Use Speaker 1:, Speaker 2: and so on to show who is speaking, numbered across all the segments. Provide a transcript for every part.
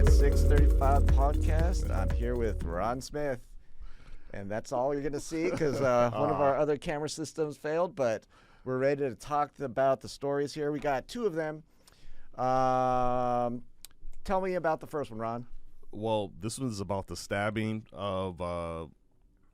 Speaker 1: right, 635 podcast. I'm here with Ron Smith, and that's all you're going to see because one of our other camera systems failed, but we're ready to talk about the stories here. We got two of them. Tell me about the first one, Ron.
Speaker 2: Well, this one's about the stabbing of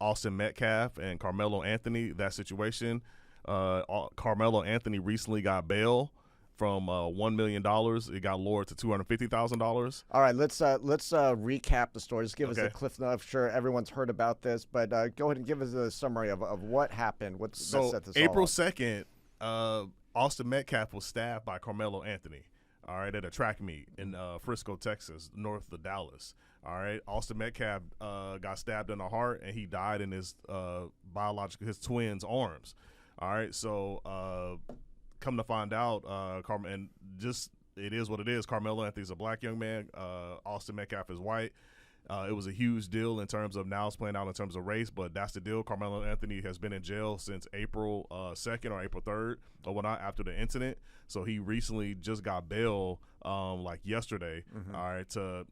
Speaker 2: Austin Metcalf and Karmelo Anthony, that situation. Karmelo Anthony recently got bail from $1 million. It got lowered to $250,000.
Speaker 1: All right, let's recap the story. Just give us a cliff note. I'm sure everyone's heard about this, but go ahead and give us a summary of what happened.
Speaker 2: So April 2nd, Austin Metcalf was stabbed by Karmelo Anthony. All right, at a track meet in Frisco, Texas, north of Dallas. All right, Austin Metcalf got stabbed in the heart, and he died in his his twins' arms. All right, so come to find out, it is what it is. Karmelo Anthony's a black young man. Austin Metcalf is white. It was a huge deal in terms of now it's playing out in terms of race, but that's the deal. Karmelo Anthony has been in jail since April 2nd or April 3rd or whatnot after the incident. So he recently just got bail like yesterday, all right, to,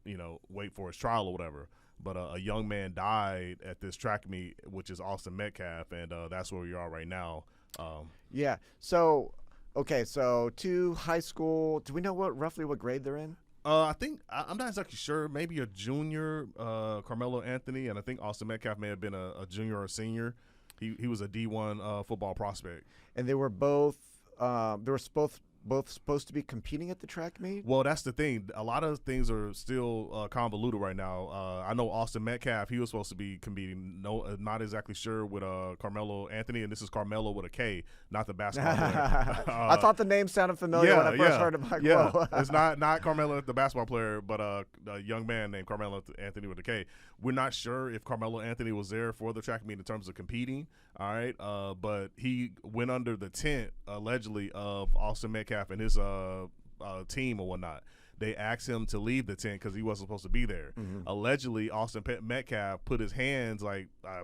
Speaker 2: wait for his trial or whatever. But a young man died at this track meet, which is Austin Metcalf, and that's where we are right now.
Speaker 1: Yeah. So, okay, so two high school. Do we know roughly what grade they're in?
Speaker 2: I think I'm not exactly sure. Maybe a junior, Karmelo Anthony, and I think Austin Metcalf may have been a junior or a senior. He was a D1 football prospect.
Speaker 1: And they were both. They were both supposed to be competing at the track meet?
Speaker 2: Well, that's the thing. A lot of things are still convoluted right now. I know Austin Metcalf, he was supposed to be competing. No, not exactly sure with Karmelo Anthony, and this is Karmelo with a K, not the basketball player.
Speaker 1: I thought the name sounded familiar when I first heard it.
Speaker 2: Like, it's not Karmelo, the basketball player, but a young man named Karmelo Anthony with a K. We're not sure if Karmelo Anthony was there for the track meet in terms of competing, all right? But he went under the tent, allegedly, of Austin Metcalf and his team or whatnot. They asked him to leave the tent because he wasn't supposed to be there. Allegedly, Austin Metcalf put his hands,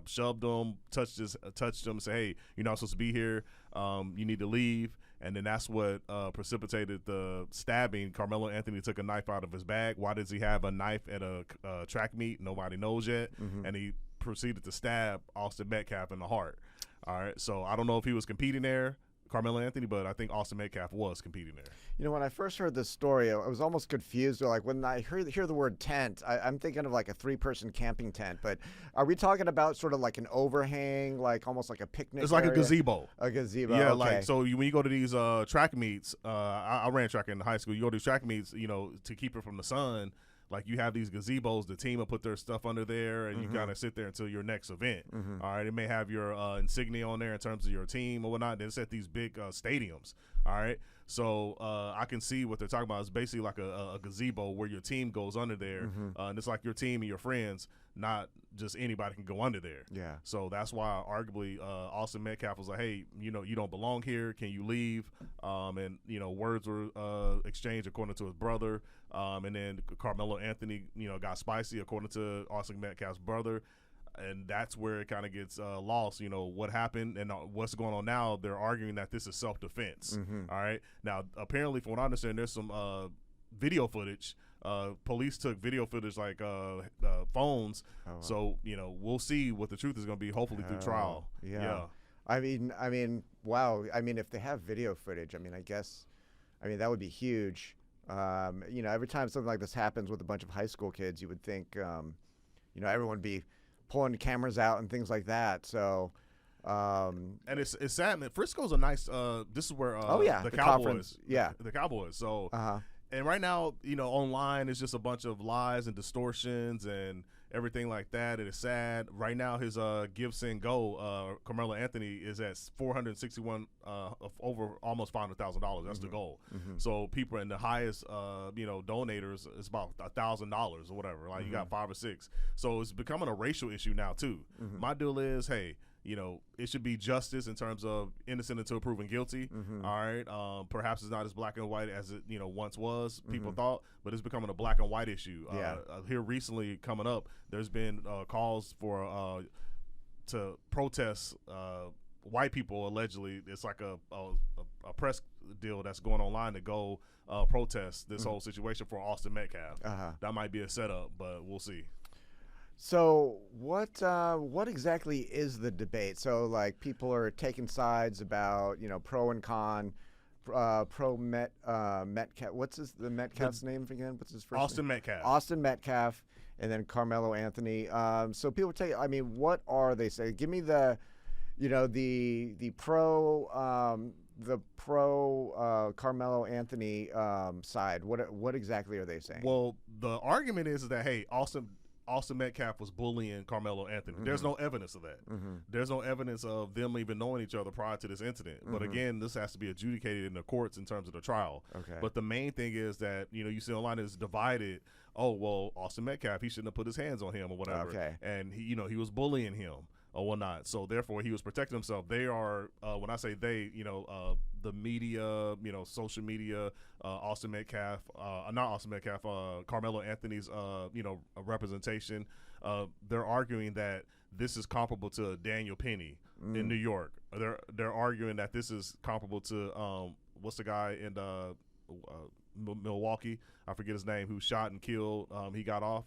Speaker 2: shoved him, touched him, said, "Hey, you're not supposed to be here. You need to leave." And then that's what precipitated the stabbing. Karmelo Anthony took a knife out of his bag. Why does he have a knife at a track meet? Nobody knows yet. And he proceeded to stab Austin Metcalf in the heart. All right, so I don't know if he was competing there, Karmelo Anthony, but I think Austin Metcalf was competing there.
Speaker 1: When I first heard this story, I was almost confused. Like when I hear the word tent, I'm thinking of like a 3-person camping tent. But are we talking about sort of like an overhang, like almost like a picnic?
Speaker 2: It's like
Speaker 1: area?
Speaker 2: A gazebo.
Speaker 1: A gazebo.
Speaker 2: Yeah,
Speaker 1: okay.
Speaker 2: when you go to these track meets, I ran track in high school. You go to these track meets, to keep it from the sun. Like you have these gazebos, the team will put their stuff under there, and you kind of sit there until your next event. All right, it may have your insignia on there in terms of your team or whatnot. It's at these big stadiums. All right, so I can see what they're talking about. It's basically like a gazebo where your team goes under there, and it's like your team and your friends. Not just anybody can go under there.
Speaker 1: Yeah.
Speaker 2: So that's why arguably Austin Metcalf was like, hey, you don't belong here. Can you leave? And words were exchanged according to his brother. And then Karmelo Anthony, got spicy according to Austin Metcalf's brother. And that's where it kind of gets lost, what happened and what's going on now. They're arguing that this is self-defense. All right. Now, apparently, from what I understand, there's some video footage. Police took video footage like phones. Oh, wow. So, we'll see what the truth is going to be, hopefully through trial.
Speaker 1: Yeah. I mean, wow. I mean, if they have video footage, I guess that would be huge. Every time something like this happens with a bunch of high school kids, you would think, everyone would be pulling cameras out and things like that. So,
Speaker 2: and it's sad. Frisco's a nice. This is where the Cowboys. The Cowboys. So, and right now, online it's just a bunch of lies and distortions and everything like that. It is sad. Right now, his Give Send Go, Karmelo Anthony is at 461 of over almost $500,000. That's the goal. So people in the highest, donators, it's about $1,000 or whatever. Like you got 5 or 6. So it's becoming a racial issue now too. My deal is, hey, it should be justice in terms of innocent until proven guilty. All right. Perhaps it's not as black and white as it, once was, people thought, but it's becoming a black and white issue. Here recently coming up, there's been calls for to protest white people allegedly. It's like a press deal that's going online to go protest this whole situation for Austin Metcalf. That might be a setup, but we'll see.
Speaker 1: So what exactly is the debate? So like people are taking sides about pro and con. Metcalf. What's the Metcalf's name again? What's his first
Speaker 2: Austin
Speaker 1: name?
Speaker 2: Metcalf.
Speaker 1: Austin Metcalf, and then Karmelo Anthony. So people take. I mean, what are they saying? Give me the pro Karmelo Anthony side. What exactly are they saying?
Speaker 2: Well, the argument is that hey, Austin Metcalf was bullying Karmelo Anthony. There's no evidence of that. There's no evidence of them even knowing each other prior to this incident. But again, this has to be adjudicated in the courts in terms of the trial.
Speaker 1: Okay.
Speaker 2: But the main thing is that, you see online is divided. Oh, well, Austin Metcalf, he shouldn't have put his hands on him or whatever.
Speaker 1: Okay.
Speaker 2: And he was bullying him or whatnot. So therefore he was protecting himself. They are, when I say they, the media, social media, Austin Metcalf, not Austin Metcalf, Karmelo Anthony's, representation. They're arguing that this is comparable to Daniel Penny in New York. They're arguing that this is comparable to what's the guy in Milwaukee? I forget his name. Who shot and killed? He got off.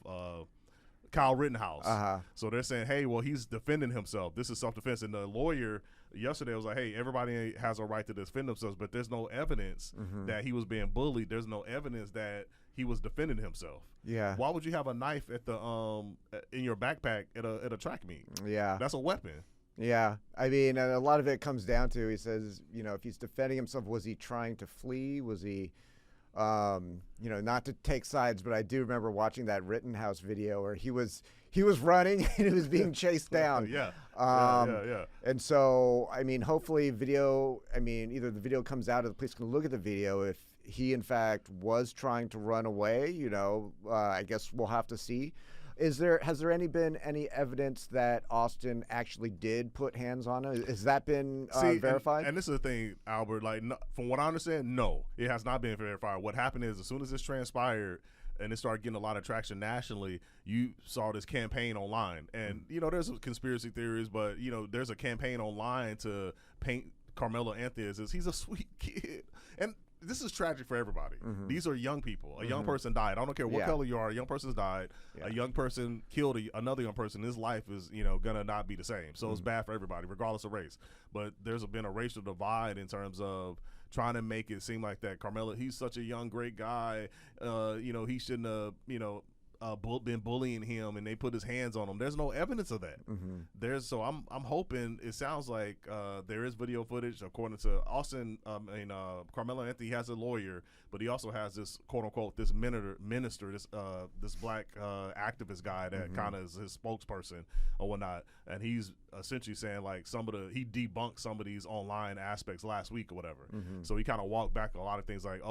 Speaker 2: Kyle Rittenhouse. So they're saying, hey, well, he's defending himself. This is self-defense. And the lawyer yesterday was like, hey, everybody has a right to defend themselves, but there's no evidence that he was being bullied. There's no evidence that he was defending himself.
Speaker 1: Yeah.
Speaker 2: Why would you have a knife at the in your backpack at a track meet?
Speaker 1: Yeah.
Speaker 2: That's a weapon.
Speaker 1: Yeah. I mean, and a lot of it comes down to, he says, if he's defending himself, was he trying to flee? Was he not to take sides, but I do remember watching that Rittenhouse video where he was running and he was being chased down.
Speaker 2: Yeah.
Speaker 1: And so, I mean, hopefully either the video comes out or the police can look at the video. If he, in fact, was trying to run away, I guess we'll have to see. Has there been any evidence that Austin actually did put hands on him? Has that been verified?
Speaker 2: And this is the thing, Albert. Like, no, from what I understand, no, it has not been verified. What happened is, as soon as this transpired and it started getting a lot of traction nationally, you saw this campaign online. And there's some conspiracy theories, but there's a campaign online to paint Karmelo Anthony as he's a sweet kid. And this is tragic for everybody. These are young people. A young person died. I don't care what color you are. A young person's died. A young person killed another young person. His life is, gonna not be the same. So it's bad for everybody, regardless of race. But there's been a racial divide in terms of trying to make it seem like that Karmelo, he's such a young, great guy. He shouldn't have, been bullying him, and they put his hands on him. There's no evidence of that. So I'm hoping, it sounds like there is video footage according to Austin. Karmelo Anthony has a lawyer, but he also has this quote unquote this minister, this black activist guy that kind of is his spokesperson or whatnot, and he's essentially saying like he debunked some of these online aspects last week or whatever. So he kind of walked back a lot of things like,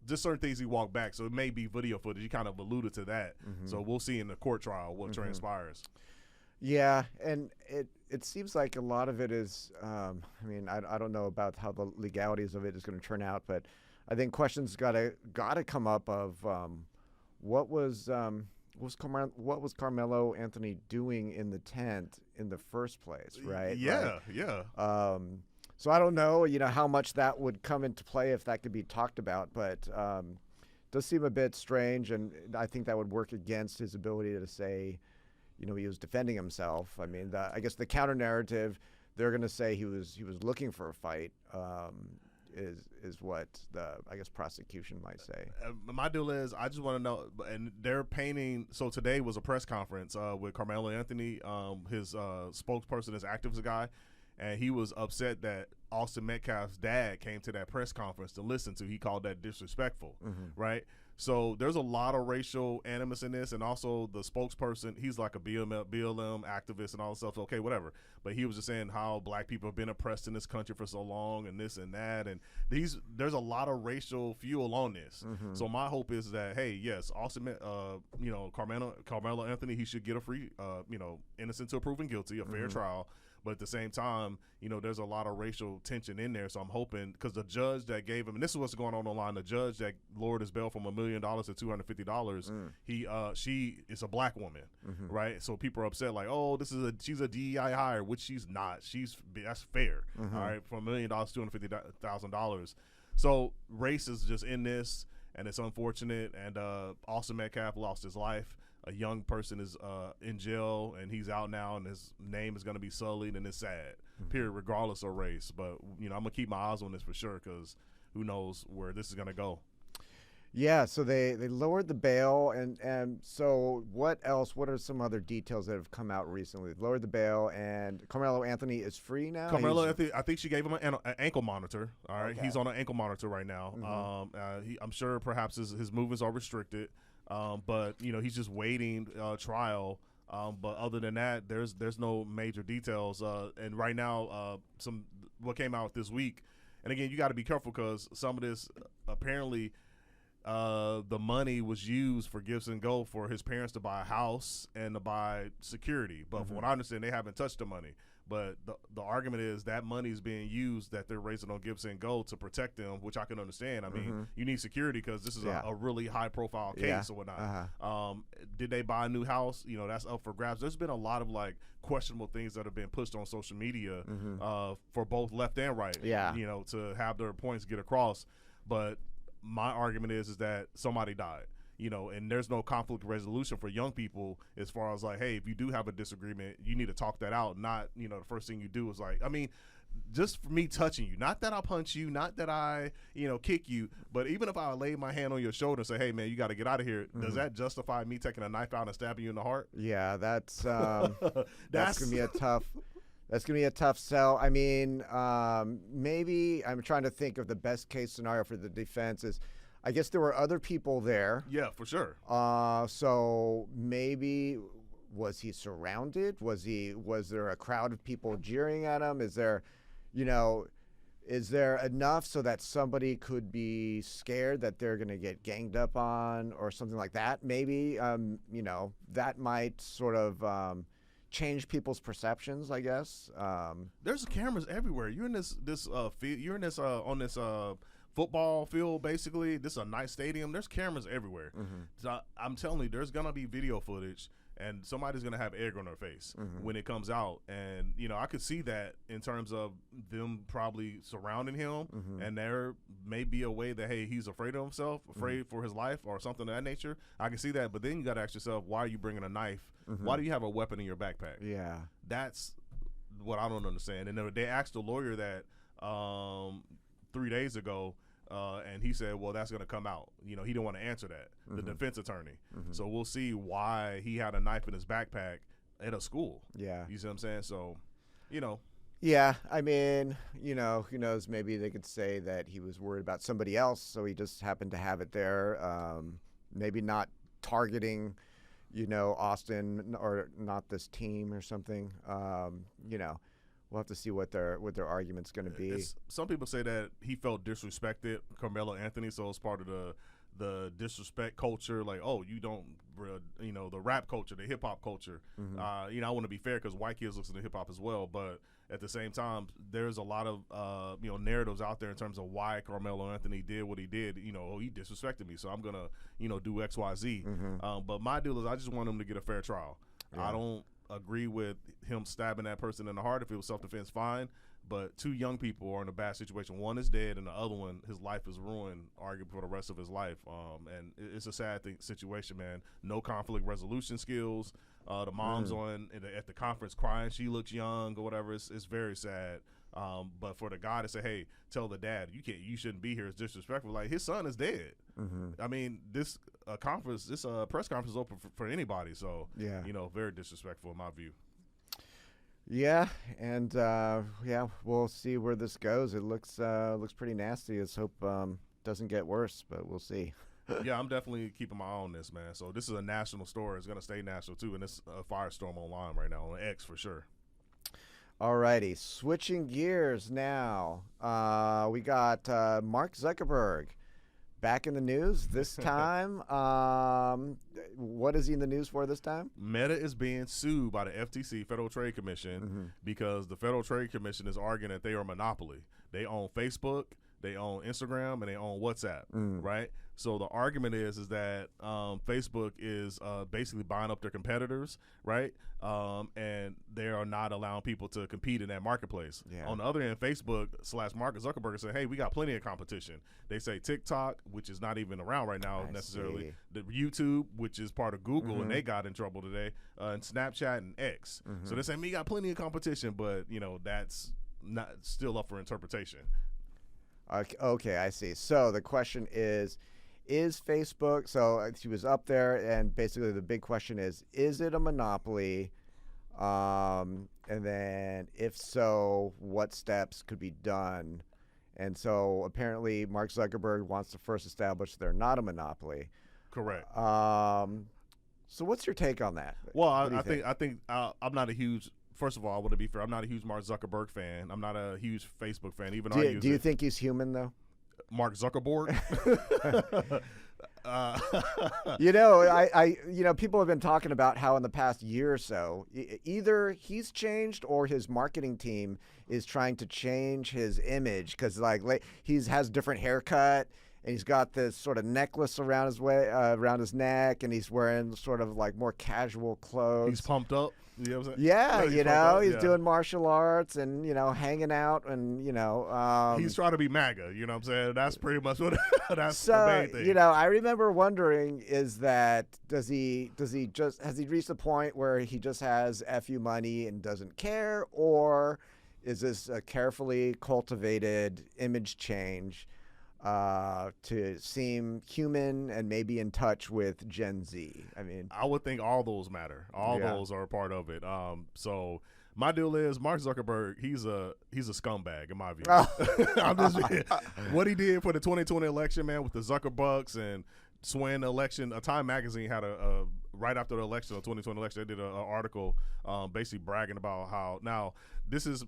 Speaker 2: just certain things he walked back. So it may be video footage. He kind of alluded to that. So we'll see in the court trial what transpires.
Speaker 1: Yeah, and it seems like a lot of it is, I don't know about how the legalities of it is going to turn out, but I think questions gotta come up of what was Karmelo Anthony doing in the tent in the first place, right?
Speaker 2: Yeah.
Speaker 1: So I don't know, how much that would come into play if that could be talked about, but it does seem a bit strange, and I think that would work against his ability to say, he was defending himself. I mean, I guess the counter narrative, they're going to say he was looking for a fight, is what the prosecution might say.
Speaker 2: My deal is, I just want to know, and they're painting. So today was a press conference with Karmelo Anthony, his spokesperson, his activist guy. And he was upset that Austin Metcalf's dad came to that press conference to listen to. He called that disrespectful, right? So there's a lot of racial animus in this, and also the spokesperson, he's like a BLM activist and all this stuff. Okay, whatever. But he was just saying how black people have been oppressed in this country for so long, and this and that, and there's a lot of racial fuel on this. So my hope is that, hey, yes, Austin, Karmelo Anthony, he should get a free, innocent to proven guilty, a fair trial. But at the same time, there's a lot of racial tension in there. So I'm hoping, because the judge that gave him, and this is what's going on online, the judge that lowered his bail from $1 million to $250, she is a black woman, right? So people are upset, like, oh, she's a DEI hire, which she's not. That's fair, all right, from $1 million to $250,000. So race is just in this, and it's unfortunate. And Austin Metcalf lost his life. A young person is in jail, and he's out now, and his name is going to be sullied, and it's sad, period, regardless of race. But, I'm going to keep my eyes on this for sure, because who knows where this is going to go.
Speaker 1: Yeah, so they lowered the bail, and so what else? What are some other details that have come out recently? They lowered the bail, and Karmelo Anthony is free now?
Speaker 2: Karmelo Anthony, I think she gave him an ankle monitor. All right,
Speaker 1: Okay.
Speaker 2: He's on an ankle monitor right now. I'm sure perhaps his movements are restricted, but he's just waiting trial. But other than that, there's no major details. And right now, what came out this week, and again, you got to be careful, because some of this apparently. The money was used for Gibson Gold for his parents to buy a house and to buy security. But from what I understand, they haven't touched the money. But the argument is that money is being used, that they're raising on Gibson Gold to protect them, which I can understand. I mean, you need security because this is a really high-profile case or whatnot. Did they buy a new house? That's up for grabs. There's been a lot of questionable things that have been pushed on social media for both left and right. To have their points get across. But my argument is that somebody died, and there's no conflict resolution for young people as far as hey, if you do have a disagreement, you need to talk that out. Not, the first thing you do is just for me touching you, not that I punch you, not that I, kick you, but even if I lay my hand on your shoulder and say, hey man, you got to get out of here. Does that justify me taking a knife out and stabbing you in the heart?
Speaker 1: Yeah, that's that's gonna be a tough. That's going to be a tough sell. I mean, maybe I'm trying to think of the best case scenario for the defense is, I guess there were other people there.
Speaker 2: Yeah, for sure.
Speaker 1: So maybe, was he surrounded? Was there a crowd of people jeering at him? Is there enough so that somebody could be scared that they're going to get ganged up on or something like that? Maybe, that might sort of, change people's perceptions, I guess.
Speaker 2: There's cameras everywhere. You're in this field. You're in this on this football field. Basically, this is a nice stadium. There's cameras everywhere. So I'm telling you, there's gonna be video footage, and somebody's gonna have egg on their face when it comes out. And I could see that in terms of them probably surrounding him, and there may be a way that he's afraid of himself, afraid for his life, or something of that nature. I can see that, but then you got to ask yourself, why are you bringing a knife? Why do you have a weapon in your backpack?
Speaker 1: Yeah,
Speaker 2: that's what I don't understand. And they asked the lawyer that 3 days ago, and he said, well, that's going to come out. He didn't want to answer that, the defense attorney. So we'll see why he had a knife in his backpack at a school.
Speaker 1: Yeah.
Speaker 2: You see what I'm saying? So,
Speaker 1: Yeah, I mean, who knows? Maybe they could say that he was worried about somebody else, so he just happened to have it there. Maybe not targeting Austin or not this team or something. We'll have to see what their argument's going to be.
Speaker 2: Some people say that he felt disrespected, Karmelo Anthony, so it's part of the disrespect culture, you don't, the rap culture, the hip hop culture. I want to be fair because white kids listen to hip hop as well, but at the same time, there's a lot of narratives out there in terms of why Karmelo Anthony did what he did. He disrespected me, so I'm gonna do X, Y, Z. But my deal is I just want him to get a fair trial. I don't agree with him stabbing that person in the heart. If it was self-defense, fine. But two young people are in a bad situation. One is dead, and the other one, his life is ruined, arguably for the rest of his life. And it's a sad situation, man. No conflict resolution skills. The mom's at the conference crying. She looks young or whatever. It's very sad. But for the guy to say, "Hey, tell the dad you shouldn't be here," is disrespectful. Like, his son is dead. I mean, this press conference is open for anybody. So
Speaker 1: yeah,
Speaker 2: very disrespectful in my view.
Speaker 1: Yeah, and we'll see where this goes. It looks pretty nasty. Let's hope doesn't get worse, but we'll see.
Speaker 2: Yeah, I'm definitely keeping my eye on this, man. So this is a national story. It's gonna stay national too, and it's a firestorm online right now on X for sure.
Speaker 1: Alrighty, switching gears now. We got Mark Zuckerberg back in the news this time. What is he in the news for this time?
Speaker 2: Meta is being sued by the FTC, Federal Trade Commission, because the Federal Trade Commission is arguing that they are a monopoly. They own Facebook, they own Instagram, and they own WhatsApp, right? So the argument is that Facebook is basically buying up their competitors, right? And they are not allowing people to compete in that marketplace.
Speaker 1: Yeah.
Speaker 2: On the other end, Facebook / Mark Zuckerberg said, hey, we got plenty of competition. They say TikTok, which is not even around right now necessarily, the YouTube, which is part of Google, and they got in trouble today, and Snapchat and X. So they say, we got plenty of competition, but, that's not still up for interpretation.
Speaker 1: Okay, I see. So the question is Facebook, so she was up there, and basically the big question is it a monopoly? And then if so, what steps could be done? And so apparently Mark Zuckerberg wants to first establish they're not a monopoly.
Speaker 2: Correct.
Speaker 1: So what's your take on that?
Speaker 2: Well, I think I'm not a huge. First of all, I want to be fair. I'm not a huge Mark Zuckerberg fan. I'm not a huge Facebook fan, even though I use it.
Speaker 1: Do you think he's human though?
Speaker 2: Mark Zuckerberg.
Speaker 1: People have been talking about how in the past year or so, either he's changed or his marketing team is trying to change his image because he has different haircut and he's got this sort of necklace around his neck, and he's wearing sort of like more casual clothes.
Speaker 2: He's pumped up. You know what I'm saying?
Speaker 1: Yeah, he's doing martial arts and, hanging out and,
Speaker 2: he's trying to be MAGA, you know what I'm saying? That's pretty much what that's
Speaker 1: so,
Speaker 2: the main thing.
Speaker 1: I remember wondering has he reached the point where he just has FU money and doesn't care, or is this a carefully cultivated image change to seem human and maybe in touch with Gen Z? I mean,
Speaker 2: I would think all those matter. All those are a part of it. So my deal is Mark Zuckerberg, he's a scumbag in my view. What he did for the 2020 election, man, with the Zuckerbucks and swaying the election. Time magazine had a right after the election, the 2020 election, they did an article basically bragging about how, now this is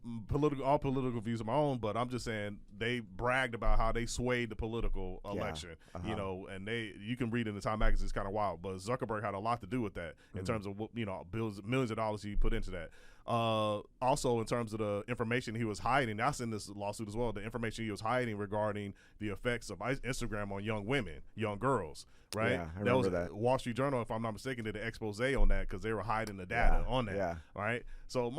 Speaker 2: all political views of my own, but I'm just saying they bragged about how they swayed the political election, and you can read in the Time magazine, it's kind of wild, but Zuckerberg had a lot to do with that in terms of millions of dollars he put into that. Also in terms of the information he was hiding, that's in this lawsuit as well, the information he was hiding regarding the effects of Instagram on young women, young girls, right?
Speaker 1: Yeah, I remember that.
Speaker 2: Wall Street Journal, if I'm not mistaken, did an expose on that because they were hiding the data on that, right? So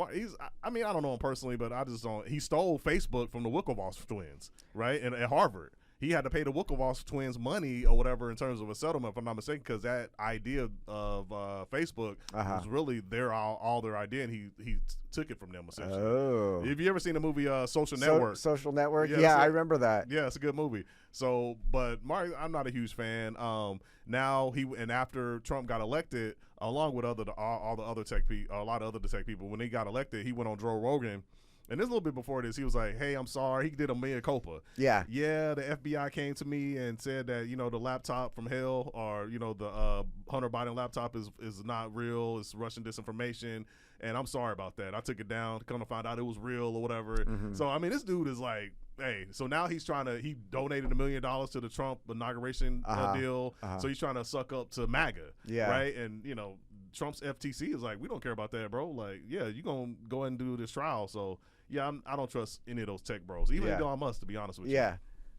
Speaker 2: I don't know him personally, but I just don't. He stole Facebook from the Winklevoss twins, right? And at Harvard, he had to pay the Winklevoss twins money or whatever in terms of a settlement, if I'm not mistaken, because that idea of Facebook was really all their idea, and he took it from them essentially. Oh. Have you ever seen the movie Social Network?
Speaker 1: Social Network? Yeah, I remember that.
Speaker 2: Yeah, it's a good movie. So, but Mark, I'm not a huge fan. Now after Trump got elected, along with all the other tech people, a lot of other tech people, when they got elected, he went on Joe Rogan. And this a little bit before this, he was like, hey, I'm sorry. He did a mea culpa. Yeah, the FBI came to me and said that, the laptop from hell, or, the Hunter Biden laptop is not real. It's Russian disinformation. And I'm sorry about that. I took it down to come to find out it was real or whatever. So, this dude is like, hey, so now he donated $1 million to the Trump inauguration deal. So he's trying to suck up to MAGA. Yeah. Right. And, Trump's FTC is like, we don't care about that, bro. Like, yeah, you're going to go ahead and do this trial. So, yeah, I don't trust any of those tech bros, even Elon Musk, to be honest with you.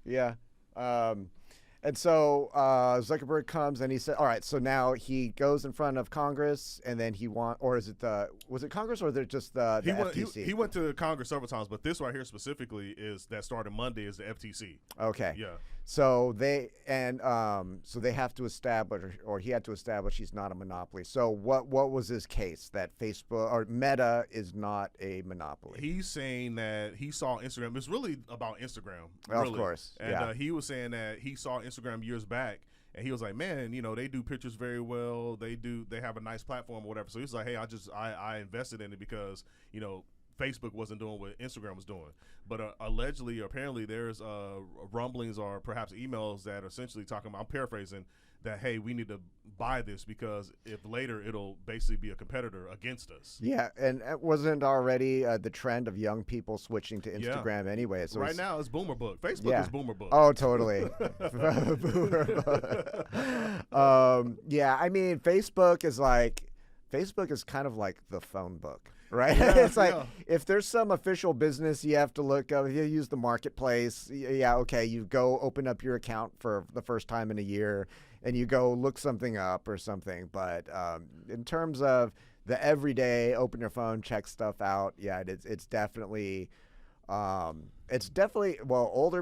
Speaker 1: Yeah. And so Zuckerberg comes and he said, all right, so now he goes in front of Congress, and then was it Congress, or is it just the FTC?
Speaker 2: He went to Congress several times, but this right here specifically is that started Monday is the FTC.
Speaker 1: Okay.
Speaker 2: Yeah.
Speaker 1: So they have to establish, or he had to establish, he's not a monopoly. So what was his case, that Facebook or Meta is not a monopoly?
Speaker 2: He's saying that he saw Instagram. It's really about Instagram. Really.
Speaker 1: Of course.
Speaker 2: And he was saying that he saw Instagram years back, and he was like, man, they do pictures very well. They have a nice platform or whatever. So he's like, hey, I invested in it because, Facebook wasn't doing what Instagram was doing. But allegedly, or apparently, there's rumblings or perhaps emails that are essentially talking about, I'm paraphrasing, that, hey, we need to buy this because if later it'll basically be a competitor against us.
Speaker 1: Yeah, and it wasn't already the trend of young people switching to Instagram anyway. So
Speaker 2: right now it's boomer book. Facebook is boomer book.
Speaker 1: Oh, totally. Boomer book. Yeah, I mean, Facebook is kind of like the phone book. Right?
Speaker 2: Yeah,
Speaker 1: It's like if there's some official business you have to look up, you use the marketplace. Yeah, okay, you go open up your account for the first time in a year and you go look something up or something. But in terms of the everyday, open your phone, check stuff out, yeah, it's definitely older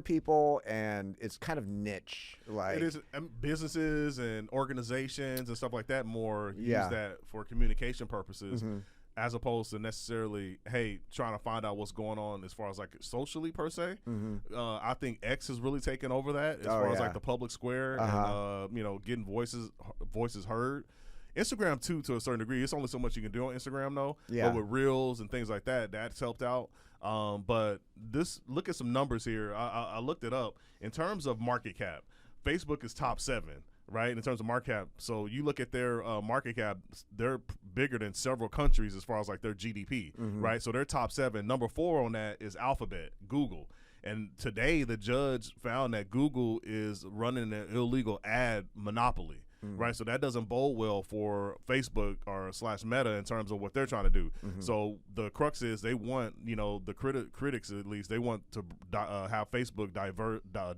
Speaker 1: people, and it's kind of niche. Like
Speaker 2: it is, businesses and organizations and stuff like that more use that for communication purposes.
Speaker 1: Mm-hmm.
Speaker 2: As opposed to necessarily, hey, trying to find out what's going on as far as like socially per se.
Speaker 1: Mm-hmm.
Speaker 2: I think X has really taken over that as far as like the public square and getting voices heard. Instagram too, to a certain degree. It's only so much you can do on Instagram though.
Speaker 1: Yeah.
Speaker 2: But with Reels and things like that, that's helped out. But look at some numbers here. I looked it up. In terms of market cap, Facebook is top 7. Right, in terms of market cap. So you look at their market cap, they're bigger than several countries as far as like their GDP, right? So they're top 7. Number 4 on that is Alphabet, Google. And today the judge found that Google is running an illegal ad monopoly. Right, so that doesn't bode well for Facebook or / Meta in terms of what they're trying to do. So the crux is they want, the critics at least, they want to have Facebook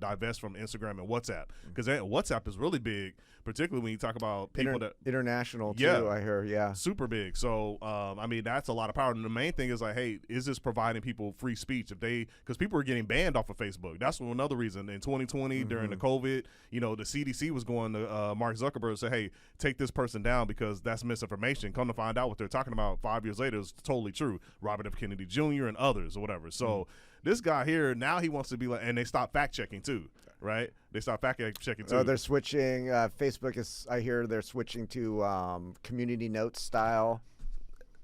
Speaker 2: divest from Instagram and WhatsApp, because WhatsApp is really big, particularly when you talk about people that
Speaker 1: international too. I hear,
Speaker 2: super big. So I mean, that's a lot of power. And the main thing is like, hey, is this providing people free speech? Because people are getting banned off of Facebook. That's another reason. In 2020 during the COVID, the CDC was going to Mark Zuckerberg and say, hey, take this person down because that's misinformation. Come to find out what they're talking about 5 years later is totally true. Robert F. Kennedy Jr. and others or whatever. So this guy here, now he wants to be like, and they stop fact checking too, right? They stop fact checking too.
Speaker 1: They're switching. Facebook is, I hear they're switching to community notes style.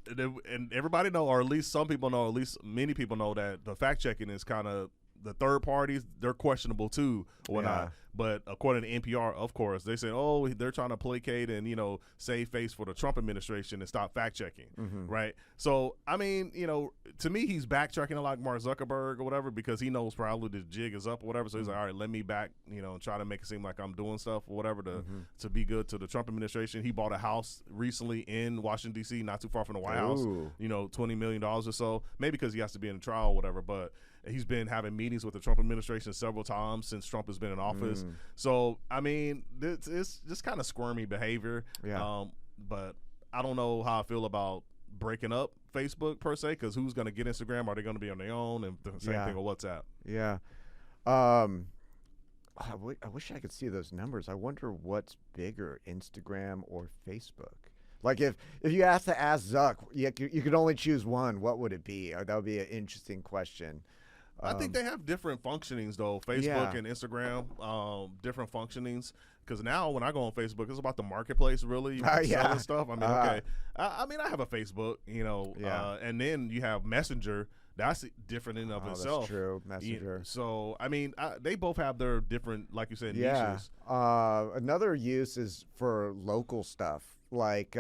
Speaker 2: And everybody know, or at least some people know, at least many people know that the fact checking is kind of the third parties, they're questionable too or whatnot. But according to NPR, of course, they say, oh, they're trying to placate and, save face for the Trump administration and stop fact checking, right? So, I mean, to me, he's backtracking like Mark Zuckerberg or whatever, because he knows probably the jig is up or whatever. So he's like, all right, let me back, and try to make it seem like I'm doing stuff or whatever to be good to the Trump administration. He bought a house recently in Washington, D.C., not too far from the White House, $20 million or so, maybe because he has to be in a trial or whatever, but he's been having meetings with the Trump administration several times since Trump has been in office. So, I mean, it's just kind of squirmy behavior. But I don't know how I feel about breaking up Facebook per se, because who's going to get Instagram? Are they going to be on their own? And the same thing with WhatsApp.
Speaker 1: Yeah. I wish I could see those numbers. I wonder what's bigger, Instagram or Facebook? Like if you ask Zuck, you could only choose one, what would it be? That would be an interesting question.
Speaker 2: I think they have different functionings though. Facebook and Instagram, different functionings. Because now when I go on Facebook, it's about the marketplace really selling stuff. I mean, I have a Facebook, and then you have Messenger. That's different in of itself.
Speaker 1: That's true, Messenger.
Speaker 2: So I mean, they both have their different, like you said, niches.
Speaker 1: Another use is for local stuff. Like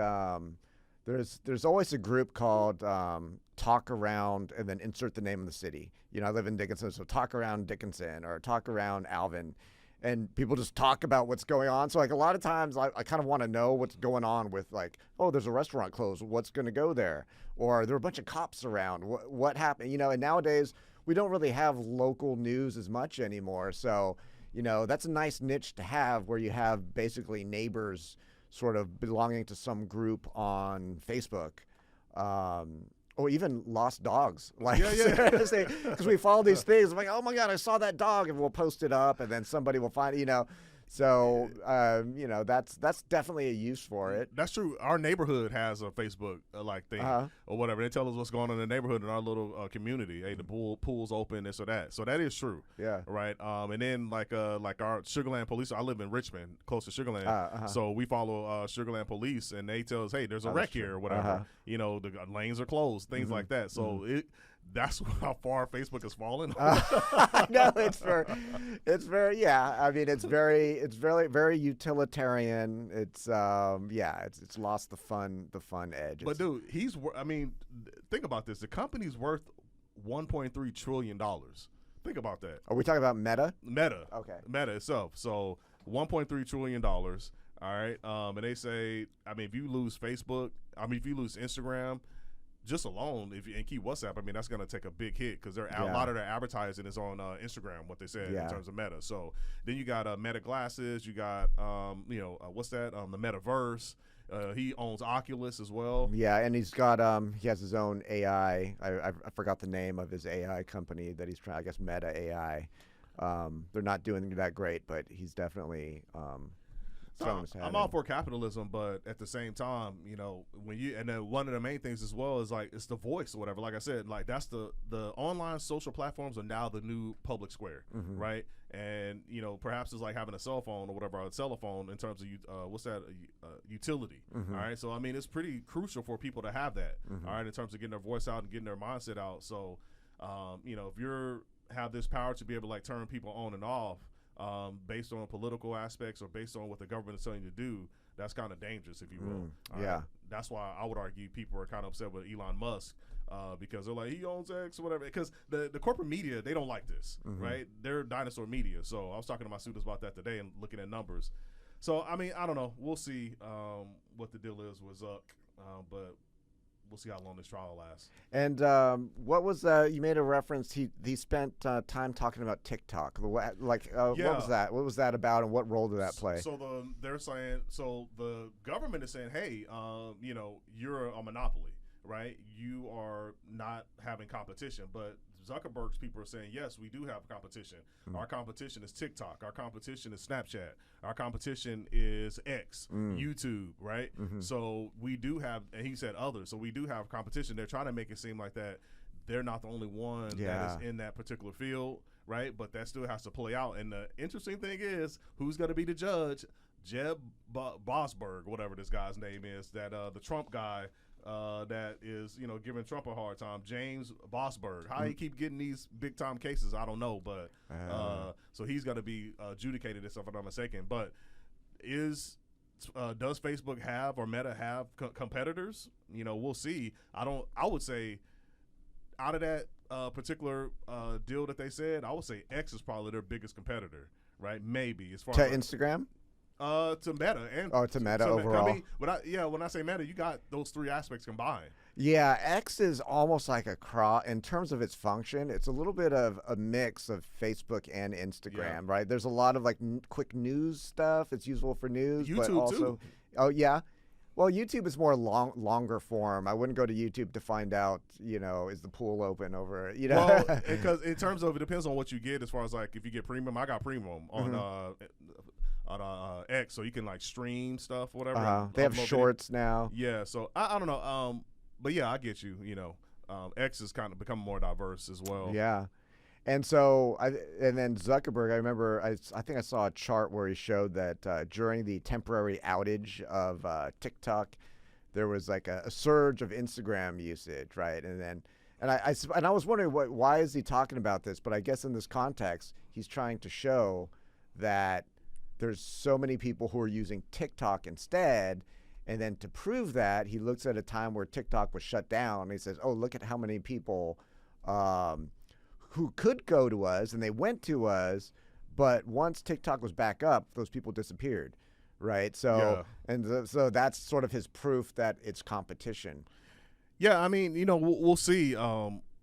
Speaker 1: there's always a group called Talk Around, and then insert the name of the city. I live in Dickinson, so Talk Around Dickinson or Talk Around Alvin. And people just talk about what's going on. So like a lot of times I kind of want to know what's going on with, like, oh, there's a restaurant closed. What's going to go there? Or there are a bunch of cops around. What happened? And nowadays we don't really have local news as much anymore. So, that's a nice niche to have, where you have basically neighbors sort of belonging to some group on Facebook. Or even lost dogs. Like, because we follow these things. I'm like, oh my God, I saw that dog, and we'll post it up, and then somebody will find, So that's definitely a use for it.
Speaker 2: That's true. Our neighborhood has a Facebook like thing or whatever. They tell us what's going on in the neighborhood in our little community. Hey, the pool's open, this or that. So that is true.
Speaker 1: Yeah.
Speaker 2: Right. And then like our Sugarland police. I live in Richmond, close to Sugarland. So we follow Sugarland police, and they tell us, hey, there's a wreck here or whatever. The lanes are closed, things like that. So that's how far Facebook has fallen.
Speaker 1: No, it's very, yeah. I mean, it's very utilitarian. It's it's lost the fun edge.
Speaker 2: But dude, think about this. The company's worth $1.3 trillion. Think about that.
Speaker 1: Are we talking about Meta?
Speaker 2: Meta.
Speaker 1: Okay.
Speaker 2: Meta itself. So $1.3 trillion. All right. And they say, if you lose Facebook, if you lose Instagram, just alone, and keep WhatsApp, that's going to take a big hit because a lot of their advertising is on Instagram, what they said in terms of Meta. So then you got Meta glasses, you got, what's that? The Metaverse. He owns Oculus as well.
Speaker 1: Yeah, and he's got he has his own AI. I forgot the name of his AI company that he's trying. I guess Meta AI. They're not doing that great, but he's definitely.
Speaker 2: I'm all for capitalism, but at the same time, and then one of the main things as well is like it's the voice or whatever. Like I said, like that's the online social platforms are now the new public square, right? And perhaps it's like having a cell phone or whatever, a telephone in terms of utility. All right, so it's pretty crucial for people to have that. All right, in terms of getting their voice out and getting their mindset out. So, if you have this power to be able to like turn people on and off. Based on political aspects or based on what the government is telling you to do, that's kind of dangerous, if you will. That's why I would argue people are kind of upset with Elon Musk because they're like, he owns X or whatever. Because the corporate media, they don't like this, right? They're dinosaur media. So I was talking to my students about that today and looking at numbers. So, I don't know. We'll see what the deal is with Zuck, but we'll see how long this trial lasts. And
Speaker 1: what was you made a reference? He spent time talking about TikTok. What was that? What was that about, and what role did that play?
Speaker 2: So they're saying the government is saying, hey, you're a monopoly, right? You are not having competition, but Zuckerberg's people are saying, yes, we do have competition. Our competition is TikTok. Our competition is Snapchat. Our competition is X, YouTube, right? So we do have, and he said others, so we do have competition. They're trying to make it seem like that they're not the only one that is in that particular field, right? But that still has to play out. And the interesting thing is, who's going to be the judge? Jeb Bosberg, whatever this guy's name is, that the Trump guy, that is, giving Trump a hard time. James Bosberg. How he keep getting these big time cases, I don't know. But so he's got to be adjudicated, if I'm not mistaken. But does Facebook have or Meta have competitors? We'll see. I would say out of that particular deal that they said, I would say X is probably their biggest competitor, right? Maybe as far
Speaker 1: to
Speaker 2: as
Speaker 1: Instagram.
Speaker 2: To Meta and
Speaker 1: to Meta overall.
Speaker 2: When I say Meta, you got those three aspects combined.
Speaker 1: Yeah, X is almost like a cross in terms of its function. It's a little bit of a mix of Facebook and Instagram, right? There's a lot of like quick news stuff. It's useful for news,
Speaker 2: YouTube
Speaker 1: but also,
Speaker 2: too.
Speaker 1: Oh yeah. Well, YouTube is more longer form. I wouldn't go to YouTube to find out, is the pool open over,
Speaker 2: Well, because in terms of it depends on what you get as far as like if you get premium. I got premium on X, so you can like stream stuff, whatever.
Speaker 1: They have shorts now.
Speaker 2: Yeah, so I don't know. But yeah, I get you. X is kind of becoming more diverse as well.
Speaker 1: Yeah. And so, and then Zuckerberg, I remember, I think I saw a chart where he showed that during the temporary outage of TikTok, there was like a surge of Instagram usage, right? And I was wondering why is he talking about this? But I guess in this context, he's trying to show that there's so many people who are using TikTok instead. And then to prove that, he looks at a time where TikTok was shut down. And he says, oh, look at how many people who could go to us, and they went to us, but once TikTok was back up, those people disappeared, right? So so that's sort of his proof that it's competition.
Speaker 2: Yeah, we'll see.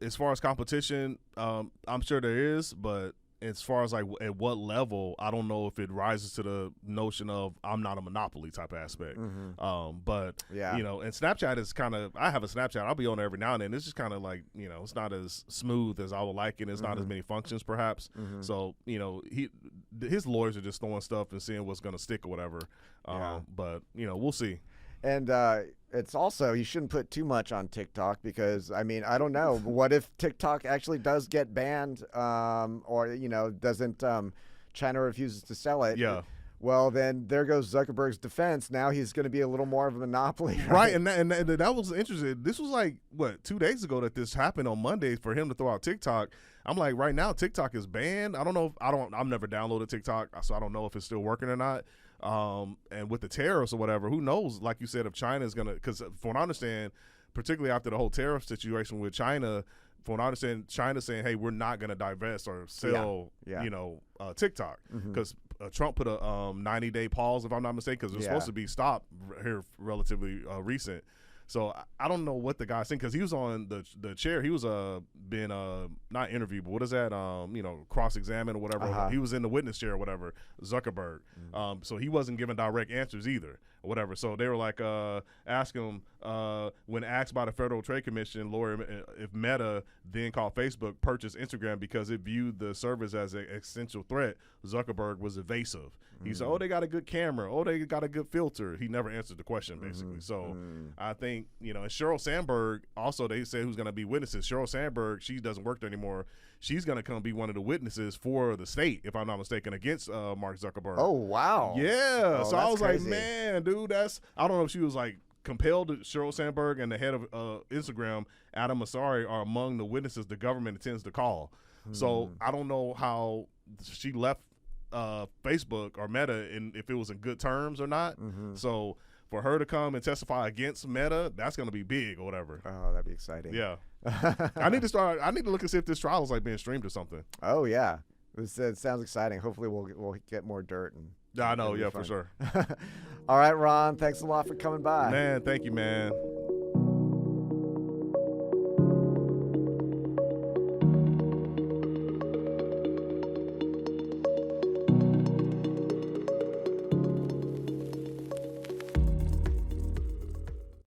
Speaker 2: As far as competition, I'm sure there is, but as far as like at what level, I don't know if it rises to the notion of I'm not a monopoly type aspect. But
Speaker 1: Yeah.
Speaker 2: you know, and Snapchat is kind of, I have a Snapchat, I'll be on there every now and then. It's just kind of like, you know, it's not as smooth as I would like it. It's not as many functions perhaps. So, you know, his lawyers are just throwing stuff and seeing what's going to stick or whatever. But, you know, we'll see.
Speaker 1: And it's also, you shouldn't put too much on TikTok because, I mean, I don't know. What if TikTok actually does get banned or, you know, doesn't China refuses to sell it?
Speaker 2: Yeah.
Speaker 1: Well, then there goes Zuckerberg's defense. Now he's going to be a little more of a monopoly.
Speaker 2: Right. And that was interesting. This was like, what, 2 days ago that this happened on Monday for him to throw out TikTok. I'm like, right now, TikTok is banned. I don't know. I've never downloaded TikTok, so I don't know if it's still working or not. And with the tariffs or whatever, who knows? Like you said, if China is gonna, because from what I understand, particularly after the whole tariff situation with China, from what I understand, China's saying, hey, we're not gonna divest or sell, you know, TikTok, because Trump put a 90-day pause, if I'm not mistaken, because it was supposed to be stopped here relatively recent. So I don't know what the guy's saying, because he was on the chair. He was being not interviewed, but what is that? You know, cross-examined or whatever. He was in the witness chair or whatever. Zuckerberg. So he wasn't giving direct answers either or whatever. So they were like asking him when asked by the Federal Trade Commission lawyer if Meta, then called Facebook, purchased Instagram because it viewed the service as an essential threat. Zuckerberg was evasive. He said, "Oh, they got a good camera. Oh, they got a good filter." He never answered the question, basically. So I think, you know, and Sheryl Sandberg, also they said who's going to be witnesses. Sheryl Sandberg, she doesn't work there anymore. She's going to come be one of the witnesses for the state, if I'm not mistaken, against Mark Zuckerberg.
Speaker 1: Oh, wow.
Speaker 2: Yeah.
Speaker 1: Oh,
Speaker 2: so I was
Speaker 1: crazy.
Speaker 2: like, man, dude, I don't know if she was like compelled to. Sheryl Sandberg and the head of Instagram, Adam Mosseri, are among the witnesses the government intends to call. So I don't know how she left Facebook or Meta, and if it was in good terms or not. So for her to come and testify against Meta, that's going to be big or whatever.
Speaker 1: Oh, that'd be exciting.
Speaker 2: Yeah. I need to look and see if this trial is like being streamed or something.
Speaker 1: Oh, yeah. It sounds exciting. Hopefully we'll get more dirt. And
Speaker 2: Yeah, I know. Yeah, for sure.
Speaker 1: All right, Ron. Thanks a lot for coming by.
Speaker 2: Man, thank you, man.